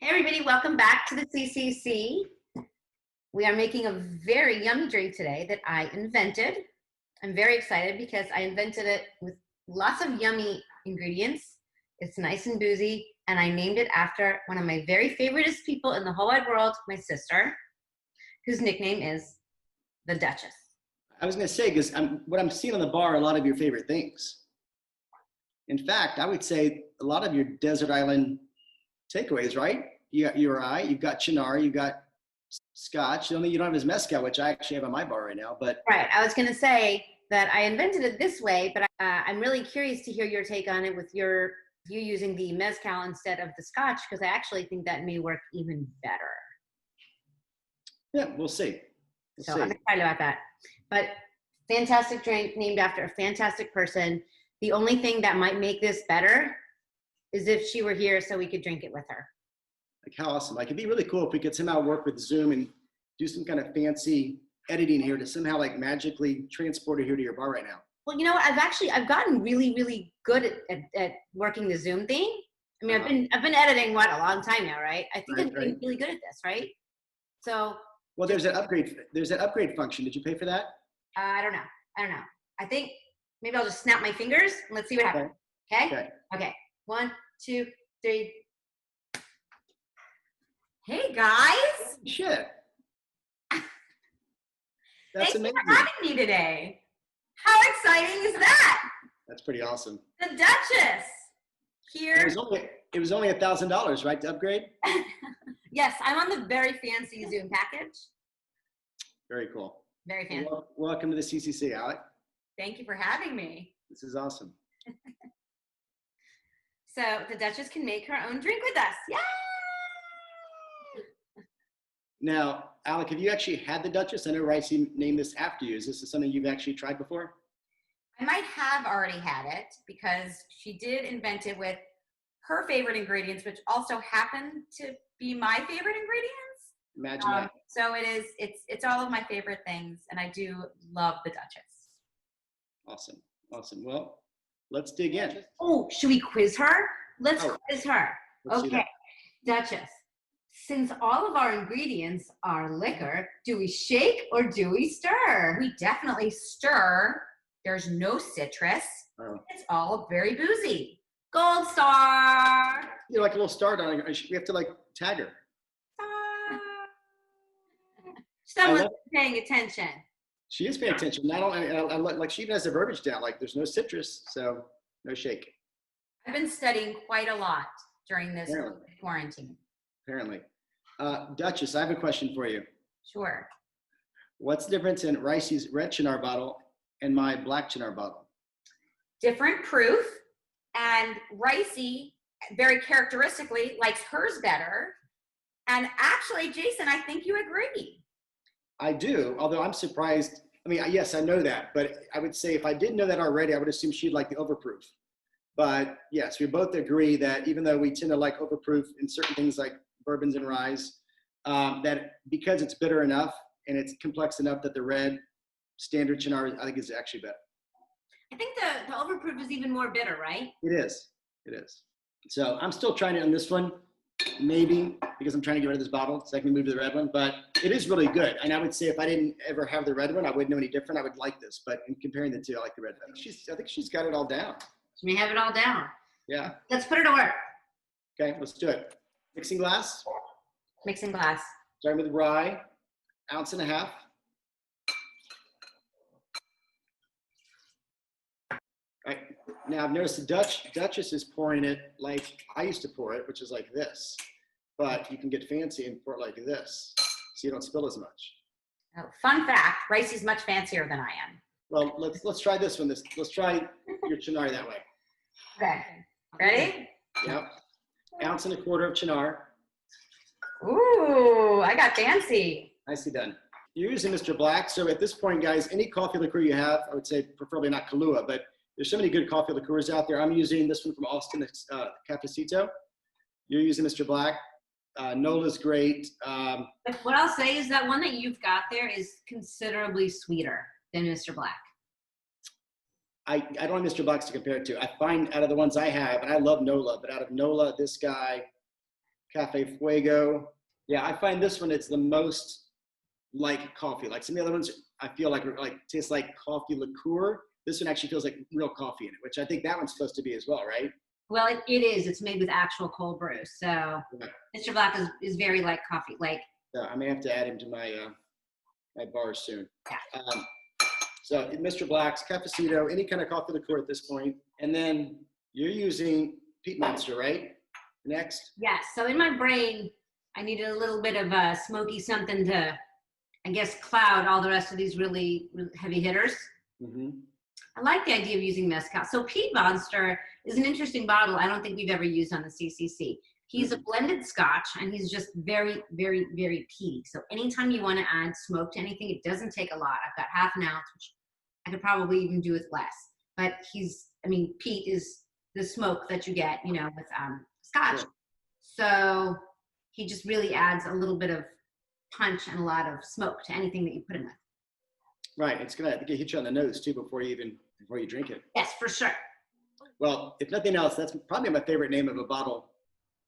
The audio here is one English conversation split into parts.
Hey everybody, welcome back to the CCC. We are making a very yummy drink today that I invented. I'm very excited because I invented it with lots of yummy ingredients. It's nice and boozy, and I named it after one of my very favoriteest people in the whole wide world, my sister, whose nickname is the Duchess. I was going to say, because what I'm seeing on the bar are a lot of your favorite things. In fact, I would say a lot of your desert island takeaways, right? You got rye, you've got Chinar, you've got Scotch. The only you don't have is mezcal, which I actually have on my bar right now. But right, I was going to say that I invented it this way, but I'm really curious to hear your take on it with you using the mezcal instead of the Scotch, because I actually think that may work even better. Yeah, we'll see. I'm excited about that. But fantastic drink named after a fantastic person. The only thing that might make this better is if she were here so we could drink it with her. Like how awesome. Like it'd be really cool if we could somehow work with Zoom and do some kind of fancy editing here to somehow like magically transport it here to your bar right now. Well, you know what? I've gotten really, really good at working the Zoom thing. I mean, I've been editing a long time now, right? I think I'm getting really good at this, right? So. Well, there's that upgrade function. Did you pay for that? I don't know. I think maybe I'll just snap my fingers and let's see what happens. Okay? Okay. 1, 2, 3. Hey guys! Shit. Thanks for having me today. How exciting is that? That's pretty awesome. The Duchess here. It was only $1,000, right, to upgrade? Yes, I'm on the very fancy Zoom package. Very cool. Very fancy. Welcome to the CCC, Alec. Thank you for having me. This is awesome. So the Duchess can make her own drink with us. Yay! Now, Alec, have you actually had the Duchess? I know Ricey named this after you. Is this something you've actually tried before? I might have already had it because she did invent it with her favorite ingredients, which also happen to be my favorite ingredients. Imagine that. So it's all of my favorite things, and I do love the Duchess. Awesome. Well, let's dig in. Oh, should we quiz her? Let's quiz her. Okay, Duchess. Since all of our ingredients are liquor, do we shake or do we stir? We definitely stir. There's no citrus. Oh. It's all very boozy. Gold star. You're like a little star, darling. We have to like tag her. Someone's paying attention. She is paying attention. Not only, like she even has the verbiage down. Like there's no citrus, so no shake. I've been studying quite a lot during this quarantine. Apparently. Duchess, I have a question for you. Sure. What's the difference in Ricey's red Chinar bottle and my black Chinar bottle? Different proof, and Ricey, very characteristically, likes hers better. And actually, Jason, I think you agree. I do, although I'm surprised. I mean, yes, I know that, but I would say if I didn't know that already, I would assume she'd like the overproof. But yes, we both agree that even though we tend to like overproof in certain things like bourbons and ryes, that because it's bitter enough and it's complex enough that the red standard Chinar, I think, is actually better. I think the overproof is even more bitter, right? It is. So I'm still trying it on this one, maybe because I'm trying to get rid of this bottle so I can move to the red one, but it is really good. And I would say if I didn't ever have the red one, I wouldn't know any different. I would like this, but in comparing the two, I like the red better. I think she's got it all down. She may have it all down. Yeah. Let's put her to work. Okay, let's do it. Mixing glass. Mixing glass. Starting with rye, 1.5 ounces. Right. Now I've noticed the Duchess is pouring it like I used to pour it, which is like this. But you can get fancy and pour it like this, so you don't spill as much. Oh, fun fact, Ricey's much fancier than I am. Well, let's try this one. Let's try your Chinar that way. Okay. Ready? Yep. 1.25 ounces of Chinar. Ooh, I got fancy. Nicely done. You're using Mr. Black. So at this point, guys, any coffee liqueur you have, I would say preferably not Kahlua, but there's so many good coffee liqueurs out there. I'm using this one from Austin, Cafecito. You're using Mr. Black. Nola's great. What I'll say is that one that you've got there is considerably sweeter than Mr. Black. I don't have Mr. Black's to compare it to. I find out of the ones I have, and I love Nola, but out of Nola, this guy, Cafe Fuego. Yeah, I find this one, it's the most like coffee. Like some of the other ones, I feel like tastes like coffee liqueur. This one actually feels like real coffee in it, which I think that one's supposed to be as well, right? Well, it is. It's made with actual cold brew. So Yeah. Mr. Black is very like coffee. Like, So I may have to add him to my my bars soon. yeah. So Mr. Black's, Cafecito, any kind of coffee liqueur at this point. And then you're using Peat Monster, right? Next. Yes. So in my brain, I needed a little bit of a smoky something to, I guess, cloud all the rest of these really, really heavy hitters. Mm-hmm. I like the idea of using mezcal. So Peat Monster is an interesting bottle I don't think we've ever used on the CCC. He's a blended scotch, and he's just very, very, very peaty. So anytime you want to add smoke to anything, it doesn't take a lot. I've got half an ounce, which I could probably even do with less. But peat is the smoke that you get, with scotch. Sure. So he just really adds a little bit of punch and a lot of smoke to anything that you put in with. Right. It's gonna hit you on the nose too before you drink it. Yes, for sure. Well, if nothing else, that's probably my favorite name of a bottle.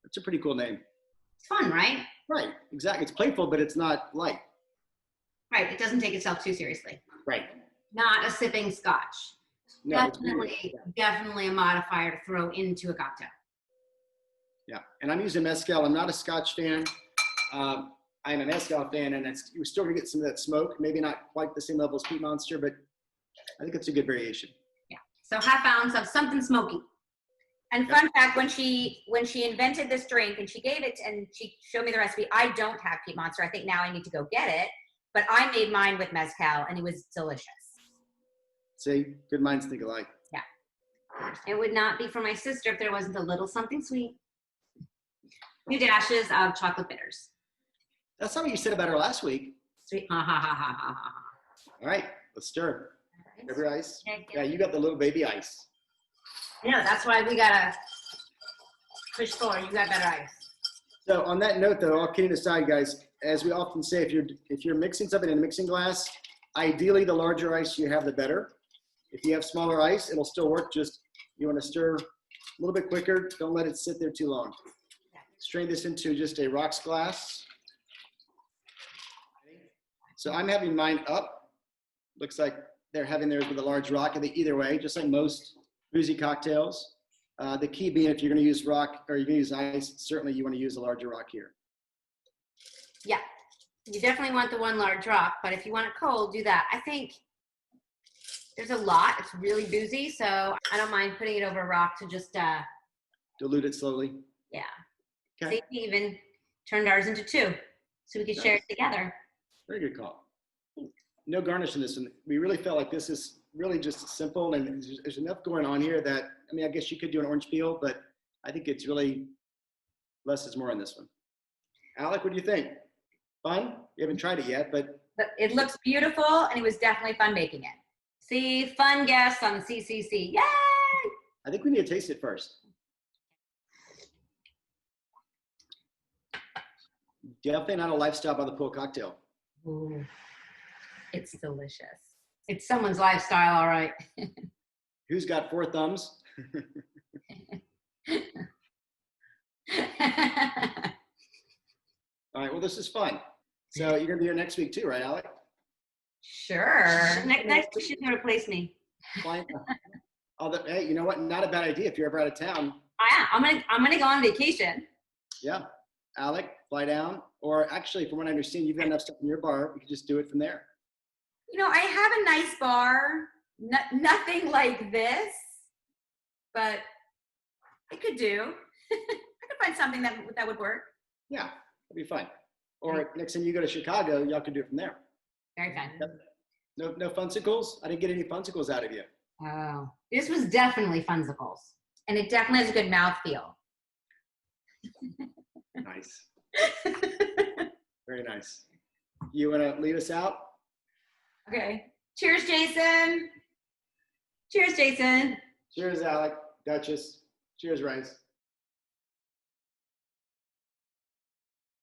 It's a pretty cool name. It's fun, right? Right. Exactly. It's playful, but it's not light. Right. It doesn't take itself too seriously. Right. Not a sipping scotch. No, Definitely a modifier to throw into a cocktail. Yeah. And I'm using mezcal. I'm not a scotch fan. I'm a mezcal fan, and you're still gonna get some of that smoke. Maybe not quite the same level as Peat Monster, but I think it's a good variation. Yeah. So half ounce of something smoky. And fun fact, when she invented this drink and she gave it and she showed me the recipe, I don't have Peat Monster. I think now I need to go get it. But I made mine with mezcal and it was delicious. See, good minds think alike. Yeah. It would not be for my sister if there wasn't a little something sweet. 2 dashes of chocolate bitters. That's not what you said about her last week. Sweet. Ha ha ha ha ha ha. All right, let's stir. Right. Every ice. Yeah, you got the little baby ice. Yeah, that's why we gotta push forward. You got better ice. So on that note, though, all kidding aside, guys, as we often say, if you're mixing something in a mixing glass, ideally the larger ice you have, the better. If you have smaller ice, it'll still work. Just you want to stir a little bit quicker. Don't let it sit there too long. Strain this into just a rocks glass. So I'm having mine up. Looks like they're having theirs with a large rock. And either way, just like most boozy cocktails. The key being, if you're going to use rock or you're going to use ice, certainly you want to use a larger rock here. Yeah, you definitely want the one large rock, but if you want it cold, do that. I think there's a lot. It's really boozy, so I don't mind putting it over a rock to just dilute it slowly. Yeah. Okay. See, we even turned ours into 2, so we could share it together. Very good call. No garnish in this one. We really felt like this is really just simple, and there's enough going on here that, I guess you could do an orange peel, but I think it's really less is more on this one. Alec, what do you think? Fun? You haven't tried it yet, but it looks beautiful, and it was definitely fun making it. See, fun guests on the CCC. Yay! I think we need to taste it first. Definitely not a lifestyle by the pool cocktail. Ooh, it's delicious. It's someone's lifestyle, all right. Who's got 4 thumbs? All right, well, this is fun. So you're going to be here next week too, right, Alec? Sure. Next week she's going to replace me. Although, hey, you know what? Not a bad idea if you're ever out of town. I'm gonna go on vacation. Yeah. Alec, fly down. Or actually, from what I understand, you've got enough stuff in your bar. We could just do it from there. I have a nice bar. Nothing like this, but I could do. I could find something that would work. Yeah, that'd be fun. Or next time you go to Chicago, y'all can do it from there. Very fun. No funsicles? I didn't get any funsicles out of you. Oh, this was definitely funsicles. And it definitely has a good mouthfeel. Nice. Very nice. You want to lead us out? Okay. Cheers, Jason. Cheers, Jason. Cheers, Alec. Duchess. Cheers, Rice.